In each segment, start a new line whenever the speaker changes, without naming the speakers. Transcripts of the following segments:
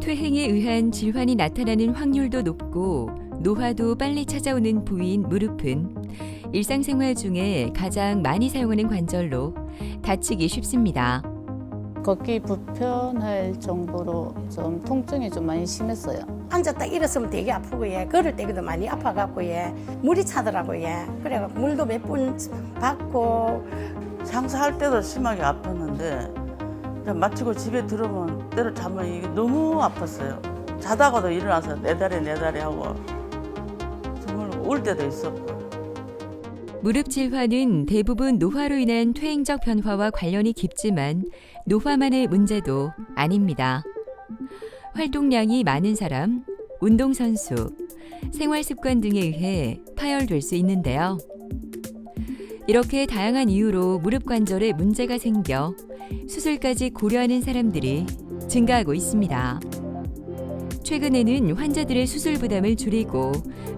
퇴행에 의한 질환이 나타나는 확률도 높고 노화도 빨리 찾아오는 부위인 무릎은 일상생활 중에 가장 많이 사용하는 관절로 다치기 쉽습니다.
걷기 불편할 정도로 좀 통증이 좀 많이 심했어요.
앉았다 일어서면 되게 아프고 예. 걸을 때도 많이 아파갖고 예. 물이 차더라고 예. 그래 물도 몇 번 받고
장사할 때도 심하게 아팠는데 그냥 마치고 집에 들어오면 때려자면 이게 너무 아팠어요. 자다가도 일어나서 내 다리 하고 정말 울 때도 있었고.
무릎 질환은 대부분 노화로 인한 퇴행적 변화와 관련이 깊지만 노화만의 문제도 아닙니다. 활동량이 많은 사람, 운동선수, 생활습관 등에 의해 파열될 수 있는데요. 이렇게 다양한 이유로 무릎 관절에 문제가 생겨 수술까지 고려하는 사람들이 증가하고 있습니다. 최근에는 환자들의 수술 부담을 줄이고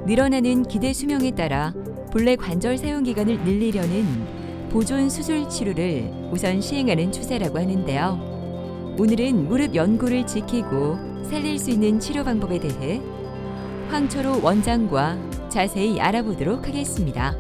늘어나는 기대 수명에 따라 본래 관절 사용 기간을 늘리려는 보존 수술 치료를 우선 시행하는 추세라고 하는데요. 오늘은 무릎 연골을 지키고 살릴 수 있는 치료 방법에 대해 황철호 원장과 자세히 알아보도록 하겠습니다.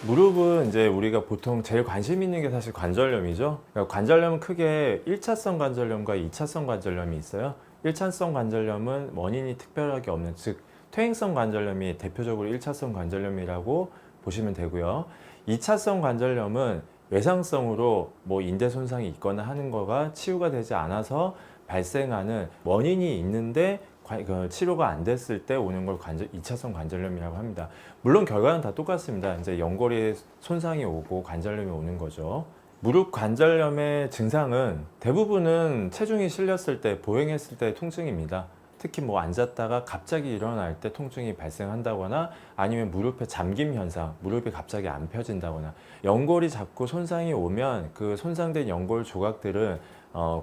무릎은 이제 우리가 보통 제일 관심 있는 게 사실 관절염이죠. 그러니까 관절염은 크게 1차성 관절염과 2차성 관절염이 있어요. 1차성 관절염은 원인이 특별하게 없는, 즉 퇴행성 관절염이 대표적으로 1차성 관절염이라고 보시면 되고요. 2차성 관절염은 외상성으로 뭐 인대 손상이 있거나 하는 거가 치유가 되지 않아서 발생하는 원인이 있는데 치료가 안 됐을 때 오는 걸 2차성 관절염이라고 합니다. 물론 결과는 다 똑같습니다. 이제 연골에 손상이 오고 관절염이 오는 거죠. 무릎 관절염의 증상은 대부분은 체중이 실렸을 때, 보행했을 때 통증입니다. 특히 뭐 앉았다가 갑자기 일어날 때 통증이 발생한다거나 아니면 무릎에 잠김 현상, 무릎이 갑자기 안 펴진다거나 연골이 자꾸 손상이 오면 그 손상된 연골 조각들은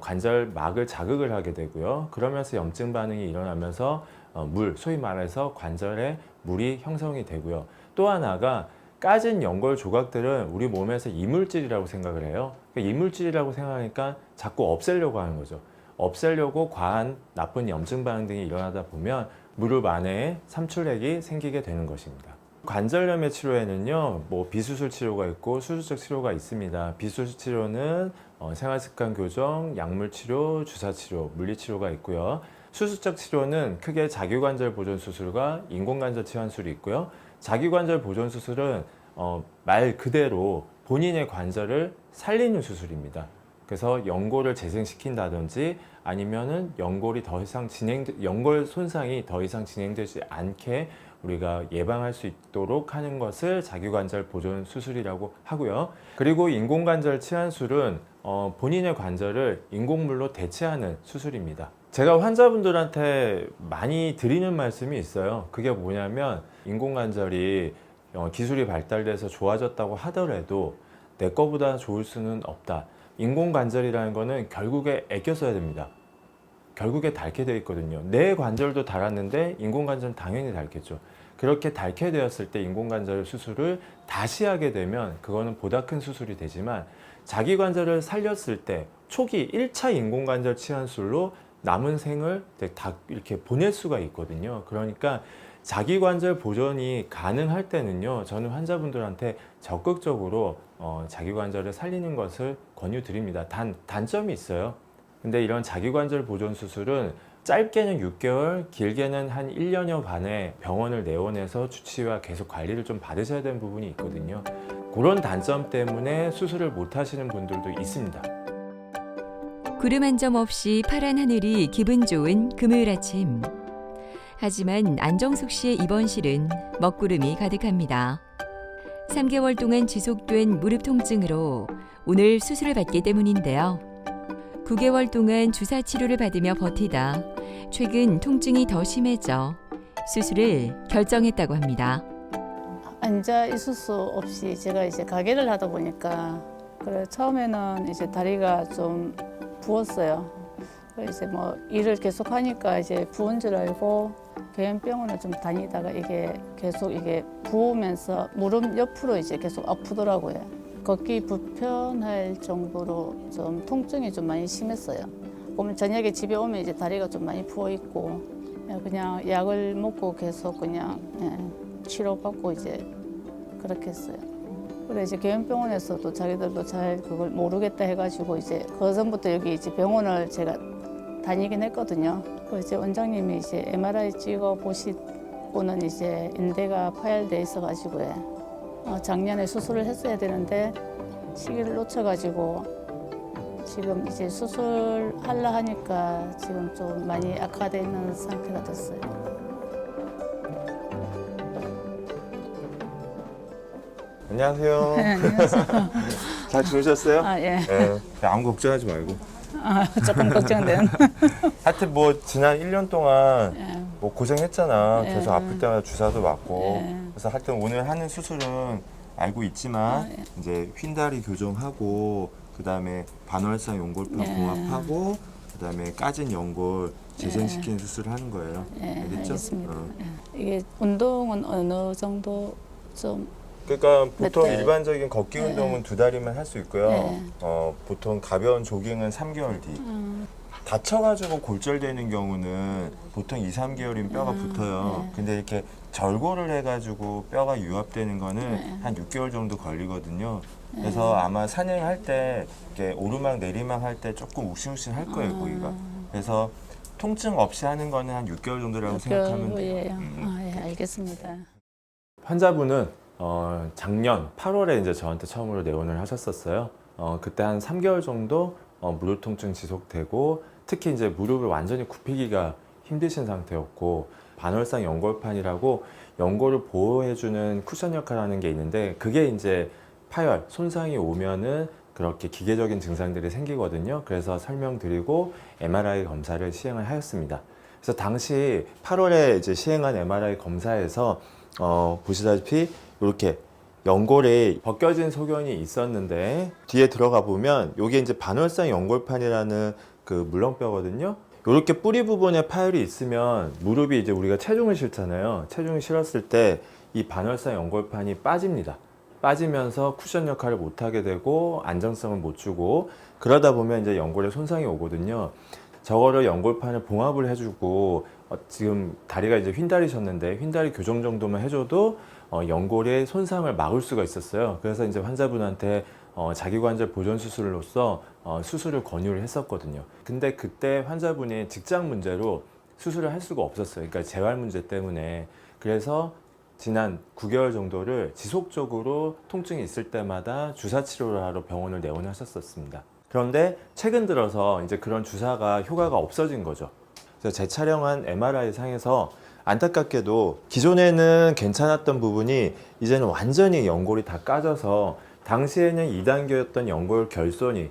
관절막을 자극을 하게 되고요. 그러면서 염증 반응이 일어나면서 소위 말해서 관절에 물이 형성이 되고요. 또 하나가 까진 연골 조각들은 우리 몸에서 이물질이라고 생각을 해요. 이물질이라고 생각하니까 자꾸 없애려고 하는 거죠. 없애려고 과한 나쁜 염증 반응 등이 일어나다 보면 무릎 안에 삼출액이 생기게 되는 것입니다. 관절염의 치료에는요, 뭐 비수술 치료가 있고 수술적 치료가 있습니다. 비수술 치료는 생활습관 교정, 약물 치료, 주사 치료, 물리 치료가 있고요. 수술적 치료는 크게 자기관절 보존 수술과 인공관절 치환술이 있고요. 자기관절 보존 수술은 말 그대로 본인의 관절을 살리는 수술입니다. 그래서 연골을 재생시킨다든지 아니면은 연골 손상이 더 이상 진행되지 않게 우리가 예방할 수 있도록 하는 것을 자기관절 보존 수술이라고 하고요. 그리고 인공관절 치환술은 본인의 관절을 인공물로 대체하는 수술입니다. 제가 환자분들한테 많이 드리는 말씀이 있어요. 그게 뭐냐면 인공관절이 기술이 발달돼서 좋아졌다고 하더라도 내 거보다 좋을 수는 없다. 인공관절이라는 거는 결국에 애껴 써야 됩니다. 결국에 닳게 되어 있거든요. 내 관절도 닳았는데 인공관절은 당연히 닳겠죠. 그렇게 닳게 되었을 때 인공관절 수술을 다시 하게 되면 그거는 보다 큰 수술이 되지만 자기 관절을 살렸을 때 초기 1차 인공관절 치환술로 남은 생을 다 이렇게 보낼 수가 있거든요. 그러니까 자기 관절 보존이 가능할 때는요, 저는 환자분들한테 적극적으로 자기 관절을 살리는 것을 권유드립니다. 단점이 있어요. 근데 이런 자기 관절 보존 수술은 짧게는 6개월, 길게는 한 1년여 반의 병원을 내원해서 주치의와 계속 관리를 좀 받으셔야 되는 부분이 있거든요. 그런 단점 때문에 수술을 못 하시는 분들도 있습니다.
구름 한 점 없이 파란 하늘이 기분 좋은 금요일 아침. 하지만 안정숙 씨의 입원실은 먹구름이 가득합니다. 3개월 동안 지속된 무릎 통증으로 오늘 수술을 받기 때문인데요. 9개월 동안 주사 치료를 받으며 버티다 최근 통증이 더 심해져 수술을 결정했다고 합니다.
앉아 있을 수 없이 제가 이제 가게를 하다 보니까 그래 처음에는 이제 다리가 좀 부었어요. 이제 뭐 일을 계속 하니까 이제 부은 줄 알고 개인병원을 좀 다니다가 이게 계속 이게 부으면서 무릎 옆으로 이제 계속 아프더라고요. 걷기 불편할 정도로 좀 통증이 좀 많이 심했어요. 보면 저녁에 집에 오면 이제 다리가 좀 많이 부어 있고 그냥 약을 먹고 계속 그냥 치료받고 이제 그렇게 했어요. 그래 이제 개연병원에서도 자기들도 잘 그걸 모르겠다 해가지고 이제 그 전부터 여기 이제 병원을 제가 다니긴 했거든요. 그 이제 원장님이 이제 MRI 찍어 보시고는 이제 인대가 파열돼 있어가지고 작년에 수술을 했어야 되는데 시기를 놓쳐가지고 지금 이제 수술하려 하니까 지금 좀 많이 악화돼 있는 상태가 됐어요.
안녕하세요. 잘 지내셨어요?
아 예.
네. 아무 걱정하지 말고.
조금 걱정되는.
하여튼 뭐 지난 1년 동안
예.
뭐 고생했잖아.
예.
계속 아플 때마다 주사도 맞고.
예.
그래서 하여튼 오늘 하는 수술은 알고 있지만
예.
이제 휜다리 교정하고 그다음에 반월상 연골판
예.
봉합하고 그다음에 까진 연골 재생시키는 수술을 하는 거예요.
예,
알겠죠?
알겠습니다.
어.
예. 이게 운동은 어느 정도 좀
그러니까 보통
네.
일반적인 걷기
네.
운동은 2달이면 할 수 있고요.
네.
보통 가벼운 조깅은 3개월 뒤. 다쳐가지고 골절되는 경우는 보통 2, 3개월이면 뼈가 붙어요.
네.
근데 이렇게 절골을 해가지고 뼈가 유압되는 거는
네.
한 6개월 정도 걸리거든요. 그래서 아마 산행할 때 이렇게 오르막 내리막 할 때 조금 욱신욱신 할 거예요, 거기가. 그래서 통증 없이 하는 거는 한 6개월 정도라고 생각하면 돼요.
예요. 예, 알겠습니다.
환자분은 작년 8월에 이제 저한테 처음으로 내원을 하셨었어요. 그때 한 3개월 정도 무릎 통증 지속되고 특히 이제 무릎을 완전히 굽히기가 힘드신 상태였고 반월상 연골판이라고 연골을 보호해주는 쿠션 역할을 하는 게 있는데 그게 이제 파열, 손상이 오면은 그렇게 기계적인 증상들이 생기거든요. 그래서 설명드리고 MRI 검사를 시행을 하였습니다. 그래서 당시 8월에 이제 시행한 MRI 검사에서 보시다시피 이렇게 연골에 벗겨진 소견이 있었는데 뒤에 들어가 보면 이게 이제 반월상 연골판이라는 그 물렁뼈거든요. 이렇게 뿌리 부분에 파열이 있으면 무릎이 이제 우리가 체중을 실잖아요. 체중을 실었을 때 이 반월상 연골판이 빠집니다. 빠지면서 쿠션 역할을 못 하게 되고 안정성을 못 주고 그러다 보면 이제 연골에 손상이 오거든요. 저거를 연골판을 봉합을 해주고 지금 다리가 이제 휜다리셨는데 휜다리 교정 정도만 해줘도 연골의 손상을 막을 수가 있었어요. 그래서 이제 환자분한테 자기관절 보존 수술로서 수술을 권유를 했었거든요. 근데 그때 환자분이 직장 문제로 수술을 할 수가 없었어요. 그러니까 재활 문제 때문에. 그래서 지난 9개월 정도를 지속적으로 통증이 있을 때마다 주사 치료를 하러 병원을 내원하셨었습니다. 그런데 최근 들어서 이제 그런 주사가 효과가 없어진 거죠. 그래서 재촬영한 MRI 상에서 안타깝게도 기존에는 괜찮았던 부분이 이제는 완전히 연골이 다 까져서 당시에는 2단계였던 연골 결손이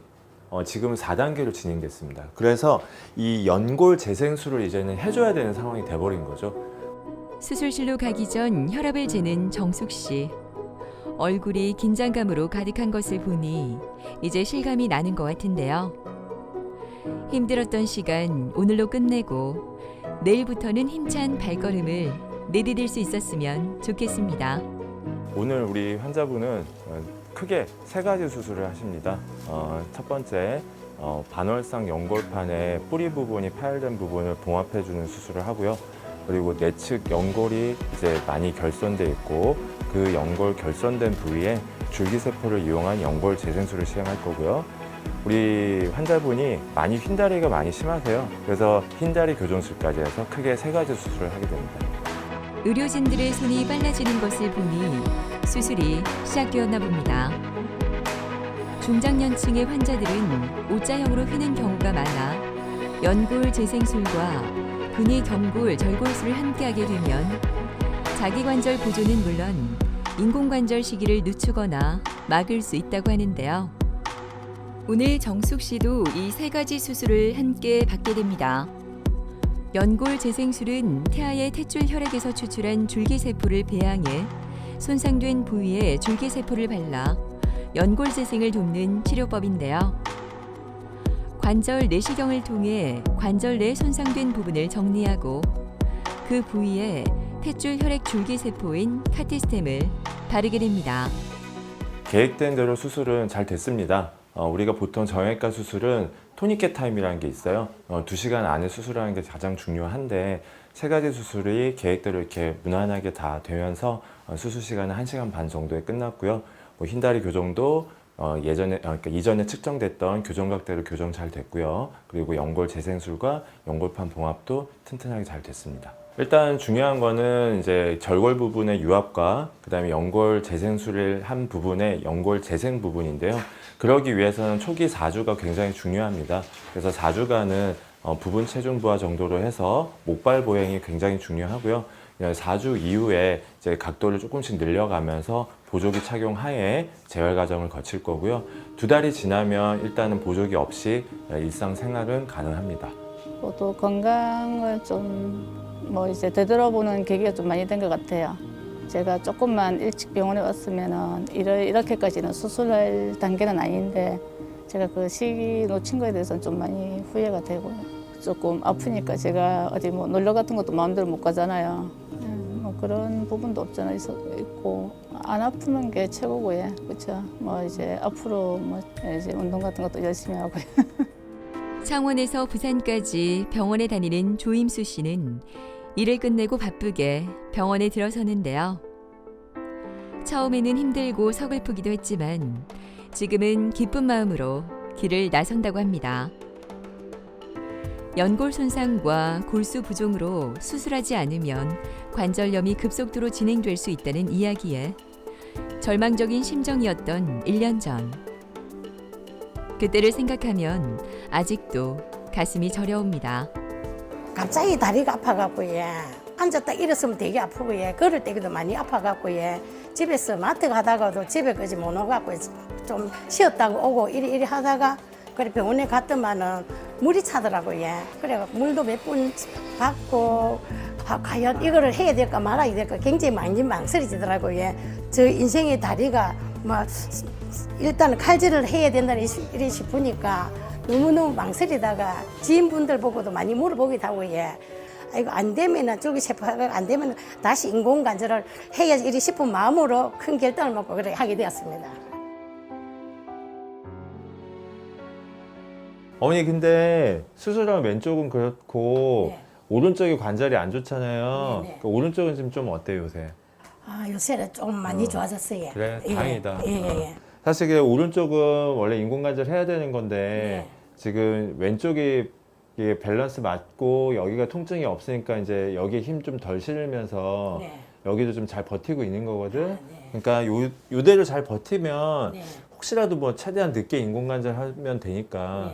지금 4단계로 진행됐습니다. 그래서 이 연골 재생술을 이제는 해줘야 되는 상황이 돼버린 거죠.
수술실로 가기 전 혈압을 재는 정숙 씨. 얼굴이 긴장감으로 가득한 것을 보니 이제 실감이 나는 것 같은데요. 힘들었던 시간 오늘로 끝내고 내일부터는 힘찬 발걸음을 내디딜 수 있었으면 좋겠습니다.
오늘 우리 환자분은 크게 3가지 수술을 하십니다. 첫 번째, 반월상 연골판의 뿌리 부분이 파열된 부분을 봉합해주는 수술을 하고요. 그리고 내측 연골이 이제 많이 결손돼 있고 그 연골 결손된 부위에 줄기세포를 이용한 연골 재생술을 시행할 거고요. 우리 환자분이 많이 휜다리가 많이 심하세요. 그래서 휜다리 교정술까지 해서 크게 3가지 수술을 하게 됩니다.
의료진들의 손이 빨라지는 것을 보니 수술이 시작되었나 봅니다. 중장년층의 환자들은 O자형으로 휘는 경우가 많아 연골 재생술과 근위 경골 절골술을 함께하게 되면 자기관절 보존은 물론 인공관절 시기를 늦추거나 막을 수 있다고 하는데요. 오늘 정숙 씨도 이 3가지 수술을 함께 받게 됩니다. 연골 재생술은 태아의 탯줄 혈액에서 추출한 줄기세포를 배양해 손상된 부위에 줄기세포를 발라 연골 재생을 돕는 치료법인데요. 관절 내시경을 통해 관절 내 손상된 부분을 정리하고 그 부위에 탯줄 혈액 줄기세포인 카티스템을 바르게 됩니다.
계획된 대로 수술은 잘 됐습니다. 우리가 보통 정형외과 수술은 토니케 타임이라는 게 있어요. 2시간 안에 수술하는 게 가장 중요한데 3가지 수술이 계획대로 이렇게 무난하게 다 되면서 수술 시간은 1시간 반 정도에 끝났고요. 흰다리 교정도 그러니까 이전에 측정됐던 교정각대로 교정 잘 됐고요. 그리고 연골 재생술과 연골판 봉합도 튼튼하게 잘 됐습니다. 일단 중요한 거는 이제 절골 부분의 유합과 그다음에 연골 재생술을 한 부분의 연골 재생 부분인데요. 그러기 위해서는 초기 4주가 굉장히 중요합니다. 그래서 4주간은 부분 체중 부하 정도로 해서 목발 보행이 굉장히 중요하고요. 4주 이후에 이제 각도를 조금씩 늘려가면서 보조기 착용 하에 재활 과정을 거칠 거고요. 2달이 지나면 일단은 보조기 없이 일상생활은 가능합니다.
또 건강을 좀 이제 되돌아보는 계기가 좀 많이 된 것 같아요. 제가 조금만 일찍 병원에 왔으면은 이렇게까지는 수술할 단계는 아닌데 제가 그 시기 놓친 거에 대해서는 좀 많이 후회가 되고요. 조금 아프니까 제가 어디 놀러 같은 것도 마음대로 못 가잖아요. 그런 부분도 없잖아 있고 안 아프는 게 최고고요. 그렇죠. 이제 앞으로 이제 운동 같은 것도 열심히 하고요.
창원에서 부산까지 병원에 다니는 조임수 씨는 일을 끝내고 바쁘게 병원에 들어서는데요. 처음에는 힘들고 서글프기도 했지만 지금은 기쁜 마음으로 길을 나선다고 합니다. 연골 손상과 골수 부종으로 수술하지 않으면 관절염이 급속도로 진행될 수 있다는 이야기에 절망적인 심정이었던 1년 전. 그때를 생각하면 아직도 가슴이 저려옵니다.
갑자기 다리가 아파갖고 앉았다 일었으면 되게 아프고 걸을 때도 많이 아파갖고 집에서 마트 가다가도 집에까지 못 오갖고 좀 쉬었다고 오고 이리 하다가 그래 병원에 갔더만은 물이 차더라고요. 그래 물도 몇 번 받고 과연 이거를 해야 될까 말아야 될까 굉장히 많이 망설여지더라고요. 저 인생의 다리가 일단은 칼질을 해야 된다는 이리 싶으니까 너무너무 망설이다가 지인분들 보고도 많이 물어보기도 하고 이거 안 되면은 저기 셰프가 안 되면 다시 인공관절을 해야지 이리 싶은 마음으로 큰 결단을 먹고 그래 하게 되었습니다.
어머니 근데 수술하면 왼쪽은 그렇고 오른쪽이 관절이 안 좋잖아요.
네.
그 오른쪽은 지금 좀 어때요 요새?
요새는 좀 많이 좋아졌어요.
그래 다행이다.
예.
사실 그 오른쪽은 원래 인공관절 해야 되는 건데 지금 왼쪽이 이게 밸런스 맞고 여기가 통증이 없으니까 이제 여기에 힘 좀 덜 실으면서 여기도 좀 잘 버티고 있는 거거든. 그러니까 요대로 잘 버티면 혹시라도 최대한 늦게 인공관절 하면 되니까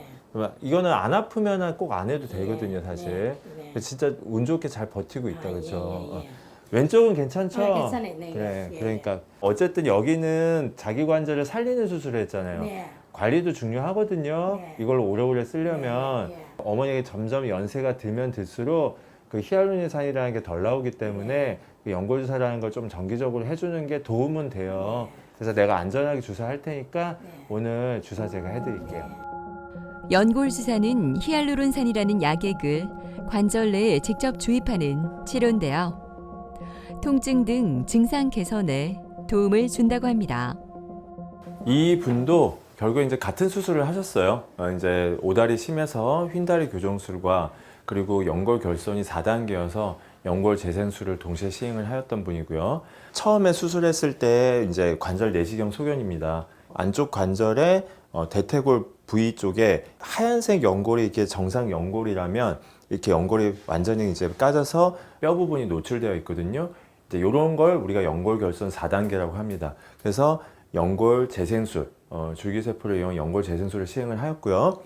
이거는 안 아프면 꼭 안 해도 되거든요 사실. 진짜 운 좋게 잘 버티고 있다 그렇죠. 왼쪽은 괜찮죠?
괜찮아요.
그래. 그러니까 어쨌든 여기는 자기 관절을 살리는 수술을 했잖아요. 관리도 중요하거든요. 이걸 오래오래 쓰려면 어머니가 점점 연세가 들면 들수록 그 히알루론산이라는 게 덜 나오기 때문에 그 연골 주사라는 걸 좀 정기적으로 해주는 게 도움은 돼요. 그래서 내가 안전하게 주사할 테니까 오늘 주사 제가 해드릴게요.
연골 주사는 히알루론산이라는 약액을 관절 내에 직접 주입하는 치료인데요. 통증 등 증상 개선에 도움을 준다고 합니다.
이 분도 결국 이제 같은 수술을 하셨어요. 이제 오다리 심해서 휜다리 교정술과 그리고 연골 결손이 4단계여서 연골 재생술을 동시에 시행을 하였던 분이고요. 처음에 수술했을 때 이제 관절 내시경 소견입니다. 안쪽 관절의 대퇴골 부위 쪽에 하얀색 연골이 이렇게 정상 연골이라면 이렇게 연골이 완전히 이제 까져서 뼈 부분이 노출되어 있거든요. 이제 이런 걸 우리가 연골 결손 4단계라고 합니다. 그래서 연골 재생술, 줄기세포를 이용한 연골 재생술을 시행을 하였고요.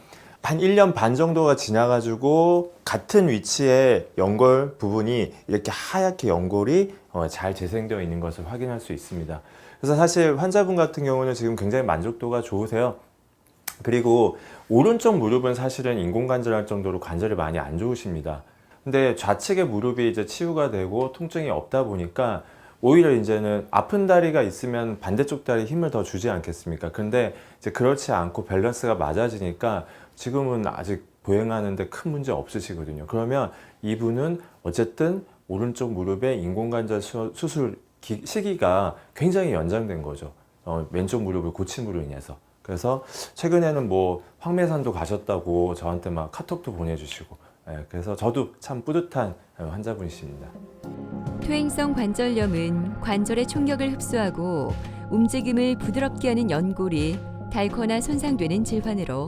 한 1년 반 정도가 지나가지고 같은 위치에 연골 부분이 이렇게 하얗게 연골이 잘 재생되어 있는 것을 확인할 수 있습니다. 그래서 사실 환자분 같은 경우는 지금 굉장히 만족도가 좋으세요. 그리고 오른쪽 무릎은 사실은 인공관절할 정도로 관절이 많이 안 좋으십니다. 근데 좌측의 무릎이 이제 치유가 되고 통증이 없다 보니까 오히려 이제는 아픈 다리가 있으면 반대쪽 다리에 힘을 더 주지 않겠습니까? 근데 이제 그렇지 않고 밸런스가 맞아지니까 지금은 아직 보행하는데 큰 문제 없으시거든요. 그러면 이분은 어쨌든 오른쪽 무릎에 인공관절 수술 시기가 굉장히 연장된 거죠. 왼쪽 무릎을 고침으로 인해서. 그래서 최근에는 뭐 황매산도 가셨다고 저한테 막 카톡도 보내주시고, 그래서 저도 참 뿌듯한 환자분이십니다.
퇴행성 관절염은 관절의 충격을 흡수하고 움직임을 부드럽게 하는 연골이 닳거나 손상되는 질환으로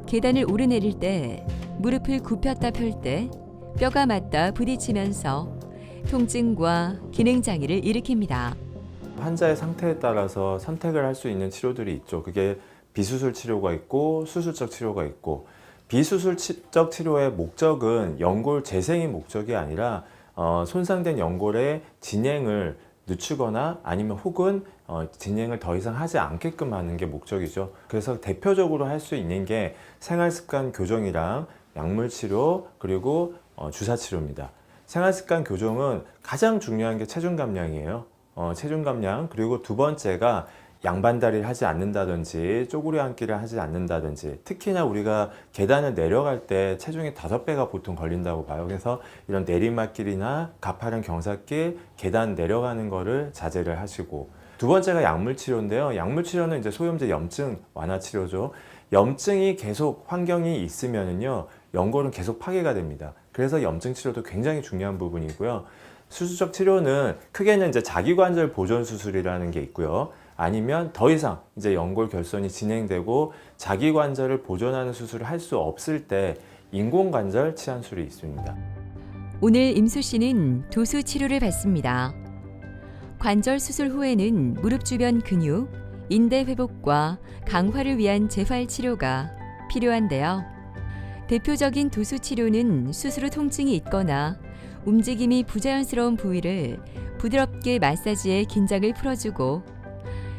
계단을 오르내릴 때, 무릎을 굽혔다 펼 때 뼈가 맞닿아 부딪히면서 통증과 기능 장애를 일으킵니다.
환자의 상태에 따라서 선택을 할 수 있는 치료들이 있죠. 그게 비수술 치료가 있고 수술적 치료가 있고, 비수술적 치료의 목적은 연골 재생이 목적이 아니라 손상된 연골의 진행을 늦추거나 아니면 혹은 진행을 더 이상 하지 않게끔 하는 게 목적이죠. 그래서 대표적으로 할 수 있는 게 생활습관 교정이랑 약물 치료, 그리고 주사 치료입니다. 생활습관 교정은 가장 중요한 게 체중 감량이에요. 체중 감량, 그리고 두 번째가 양반다리를 하지 않는다든지 쪼그려 앉기를 하지 않는다든지, 특히나 우리가 계단을 내려갈 때 체중이 5배가 보통 걸린다고 봐요. 그래서 이런 내리막길이나 가파른 경사길, 계단 내려가는 거를 자제를 하시고, 두 번째가 약물 치료인데요. 약물 치료는 이제 소염제 염증 완화 치료죠. 염증이 계속 환경이 있으면은요, 연골은 계속 파괴가 됩니다. 그래서 염증 치료도 굉장히 중요한 부분이고요. 수술적 치료는 크게는 이제 자기관절 보존 수술이라는 게 있고요. 아니면 더 이상 이제 연골 결손이 진행되고 자기관절을 보존하는 수술을 할 수 없을 때 인공관절 치환술이 있습니다.
오늘 임수 씨는 도수 치료를 받습니다. 관절 수술 후에는 무릎 주변 근육, 인대 회복과 강화를 위한 재활 치료가 필요한데요. 대표적인 도수 치료는 수술 후 통증이 있거나 움직임이 부자연스러운 부위를 부드럽게 마사지해 긴장을 풀어주고,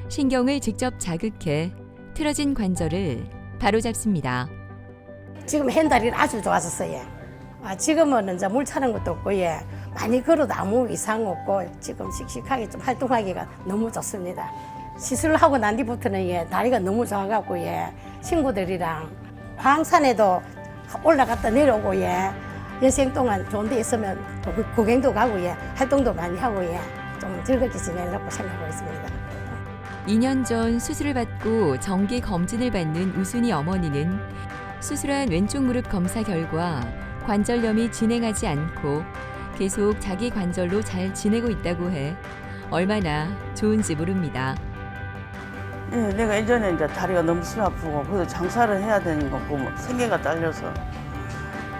신경을 직접 자극해 틀어진 관절을 바로잡습니다.
지금 핸다리는 아주 좋아졌어요. 지금은 이제 물 차는 것도 없고, 많이 걸어도 아무 이상 없고, 지금 씩씩하게 좀 활동하기가 너무 좋습니다. 시술을 하고 난 뒤부터는 다리가 너무 좋아갖고, 친구들이랑 황산에도 올라갔다 내려오고, 여생 동안 좋은 데 있으면 구경도 가고, 활동도 많이 하고, 좀 즐겁게 지내려고 생각하고 있습니다.
2년 전 수술을 받고 정기 검진을 받는 우순이 어머니는 수술한 왼쪽 무릎 검사 결과 관절염이 진행하지 않고 계속 자기 관절로 잘 지내고 있다고 해 얼마나 좋은지 모릅니다.
예, 내가 예전에 이제 다리가 너무 심 아프고, 그래서 장사를 해야 되는 거 보면 생계가 딸려서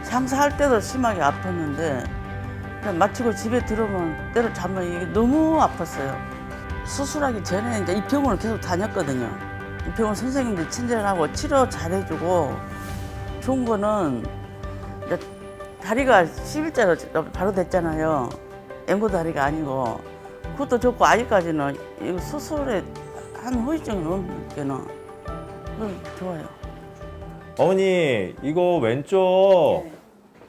장사할 때도 심하게 아팠는데, 그냥 마치고 집에 들어오면 때려자면 이게 너무 아팠어요. 수술하기 전에 이제 이 병원을 계속 다녔거든요. 이 병원 선생님들 친절하고 치료 잘해주고, 좋은 거는 이제 다리가 10일째로 바로 됐잖아요. 앵고 다리가 아니고. 그것도 좋고, 아직까지는 이 수술에 한 후유증은 없는 게는 좋아요.
어머니, 이거 왼쪽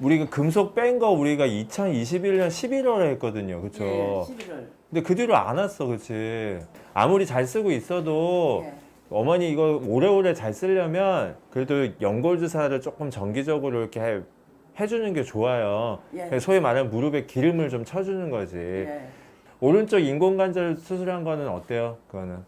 우리가 금속 뺀 거 우리가 2021년 11월에 했거든요. 그렇죠?
11월.
근데 그 뒤로 안 왔어. 그렇지? 아무리 잘 쓰고 있어도 어머니 이거 오래오래 잘 쓰려면 그래도 연골 주사를 조금 정기적으로 이렇게 해주는 게 좋아요. 소위 말하는 무릎에 기름을 좀 쳐주는 거지. 오른쪽 인공관절 수술한 거는 어때요? 그거는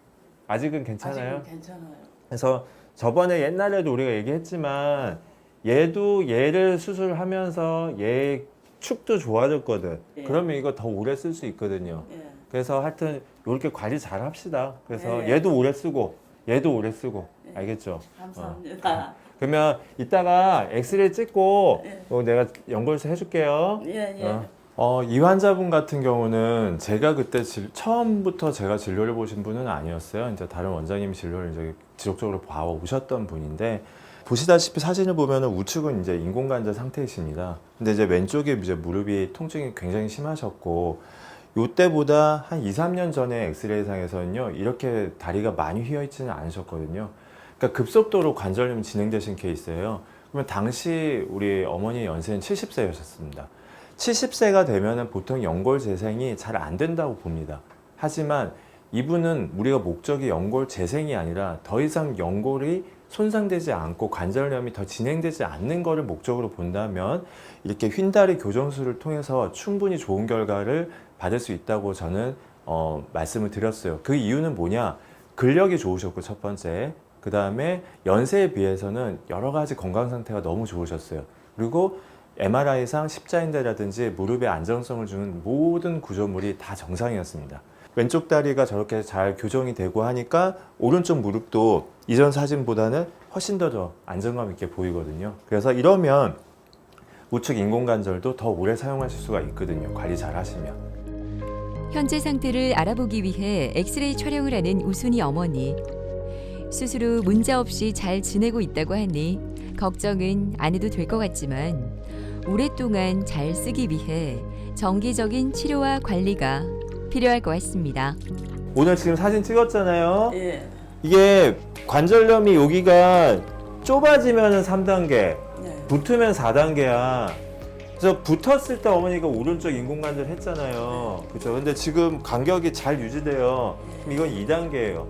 아직은 괜찮아요?
아직은 괜찮아요.
그래서 저번에 옛날에도 우리가 얘기했지만 얘도 얘를 수술하면서 얘 축도 좋아졌거든. 그러면 이거 더 오래 쓸 수 있거든요. 그래서 하여튼 이렇게 관리 잘 합시다. 그래서 얘도 오래 쓰고 얘도 오래 쓰고 알겠죠?
감사합니다.
그러면 이따가 엑스레이 찍고 내가 연골수 해줄게요. 이 환자분 같은 경우는 제가 그때 처음부터 제가 진료를 보신 분은 아니었어요. 이제 다른 원장님 진료를 이제 지속적으로 봐오셨던 분인데, 보시다시피 사진을 보면은 우측은 이제 인공관절 상태이십니다. 근데 이제 왼쪽에 이제 무릎이 통증이 굉장히 심하셨고, 요때보다 한 2, 3년 전에 엑스레이상에서는요, 이렇게 다리가 많이 휘어있지는 않으셨거든요. 그러니까 급속도로 관절염이 진행되신 케이스예요. 그러면 당시 우리 어머니 연세는 70세였습니다. 70세가 되면은 보통 연골 재생이 잘 안 된다고 봅니다. 하지만 이분은 우리가 목적이 연골 재생이 아니라 더 이상 연골이 손상되지 않고 관절염이 더 진행되지 않는 것을 목적으로 본다면 이렇게 휜다리 교정술을 통해서 충분히 좋은 결과를 받을 수 있다고 저는 말씀을 드렸어요. 그 이유는 뭐냐? 근력이 좋으셨고 첫 번째, 그 다음에 연세에 비해서는 여러 가지 건강 상태가 너무 좋으셨어요. 그리고 MRI상 십자인대라든지 무릎의 안정성을 주는 모든 구조물이 다 정상이었습니다. 왼쪽 다리가 저렇게 잘 교정이 되고 하니까 오른쪽 무릎도 이전 사진보다는 훨씬 더 안정감 있게 보이거든요. 그래서 이러면 우측 인공관절도 더 오래 사용하실 수가 있거든요. 관리 잘 하시면.
현재 상태를 알아보기 위해 엑스레이 촬영을 하는 우순이 어머니. 수술 후 문제없이 잘 지내고 있다고 하니 걱정은 안 해도 될 것 같지만 오랫동안 잘 쓰기 위해 정기적인 치료와 관리가 필요할 것 같습니다.
오늘 지금 사진 찍었잖아요.
예.
이게 관절염이 여기가 좁아지면 3단계,
네.
붙으면 4단계야. 그래서 붙었을 때 어머니가 오른쪽 인공관절 했잖아요. 그죠? 근데 지금 간격이 잘 유지돼요. 그럼 이건 2단계예요.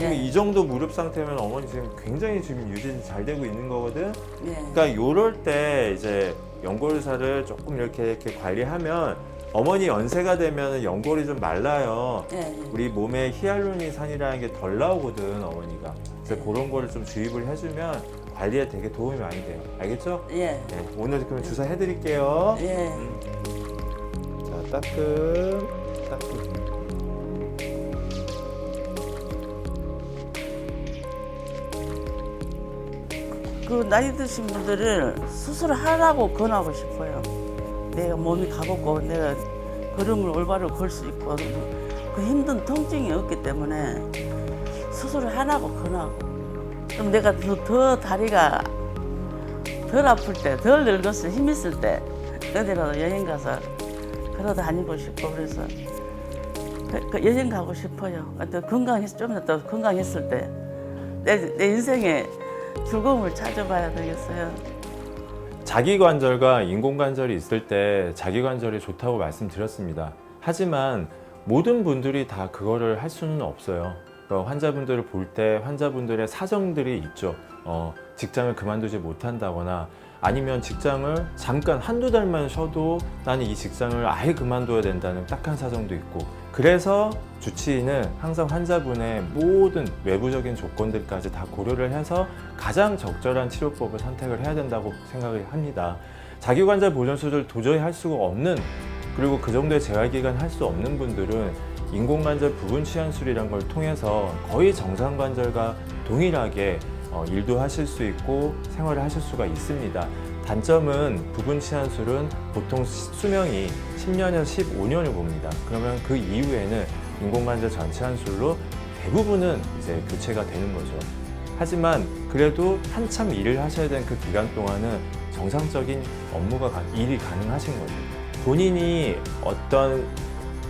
예.
이 정도 무릎 상태면 어머니 지금 굉장히 지금 유지 잘 되고 있는 거거든.
예.
그러니까 요럴 때 이제 연골의사를 조금 이렇게 관리하면 어머니 연세가 되면 연골이 좀 말라요.
예.
우리 몸에 히알루론산이라는 게 덜 나오거든 어머니가. 그래서 그런 거를 좀 주입을 해주면 관리에 되게 도움이 많이 돼요. 알겠죠?
예.
네, 오늘 그러면 주사 해드릴게요.
예.
자, 따끔, 따끔.
그 나이 드신 분들을 수술을 하라고 권하고 싶어요. 내가 몸이 가볍고 내가 걸음을 올바로 걸 수 있고 그 힘든 통증이 없기 때문에 수술을 하라고 권하고 좀 내가 더 다리가 덜 아플 때, 덜 늙었을 힘 있을 때 어디라도 여행 가서 걸어 다니고 싶고 그래서 그 여행 가고 싶어요. 또 건강해서 좀 더 건강했을 때 내 인생에 즐거움을 찾아봐야 되겠어요.
자기관절과 인공관절이 있을 때 자기관절이 좋다고 말씀드렸습니다. 하지만 모든 분들이 다 그거를 할 수는 없어요. 그러니까 환자분들을 볼 때 환자분들의 사정들이 있죠. 직장을 그만두지 못한다거나 아니면 직장을 잠깐 한두 달만 쉬어도 나는 이 직장을 아예 그만둬야 된다는 딱한 사정도 있고, 그래서 주치의는 항상 환자분의 모든 외부적인 조건들까지 다 고려를 해서 가장 적절한 치료법을 선택을 해야 된다고 생각을 합니다. 자기관절 보존 수술 도저히 할 수가 없는, 그리고 그 정도의 재활기간 할 수 없는 분들은 인공관절 부분 치환술이란 걸 통해서 거의 정상관절과 동일하게 일도 하실 수 있고 생활을 하실 수가 있습니다. 단점은 부분 치환술은 보통 수명이 10년에서 15년을 봅니다. 그러면 그 이후에는 인공관절 전치환술로 대부분은 이제 교체가 되는 거죠. 하지만 그래도 한참 일을 하셔야 되는 그 기간 동안은 정상적인 일이 가능하신 거죠. 본인이 어떤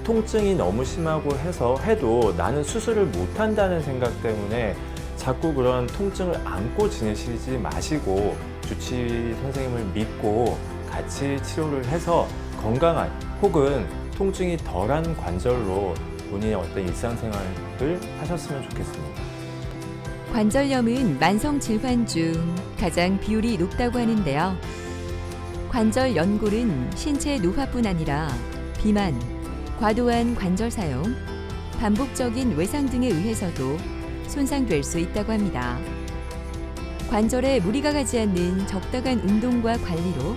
통증이 너무 심하고 해도 나는 수술을 못 한다는 생각 때문에 자꾸 그런 통증을 안고 지내시지 마시고 주치의 선생님을 믿고 같이 치료를 해서 건강한 혹은 통증이 덜한 관절로 본인의 어떤 일상생활을 하셨으면 좋겠습니다.
관절염은 만성 질환 중 가장 비율이 높다고 하는데요. 관절 연골은 신체 노화뿐 아니라 비만, 과도한 관절 사용, 반복적인 외상 등에 의해서도 손상될 수 있다고 합니다. 관절에 무리가 가지 않는 적당한 운동과 관리로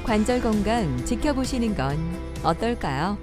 관절 건강 지켜보시는 건 어떨까요?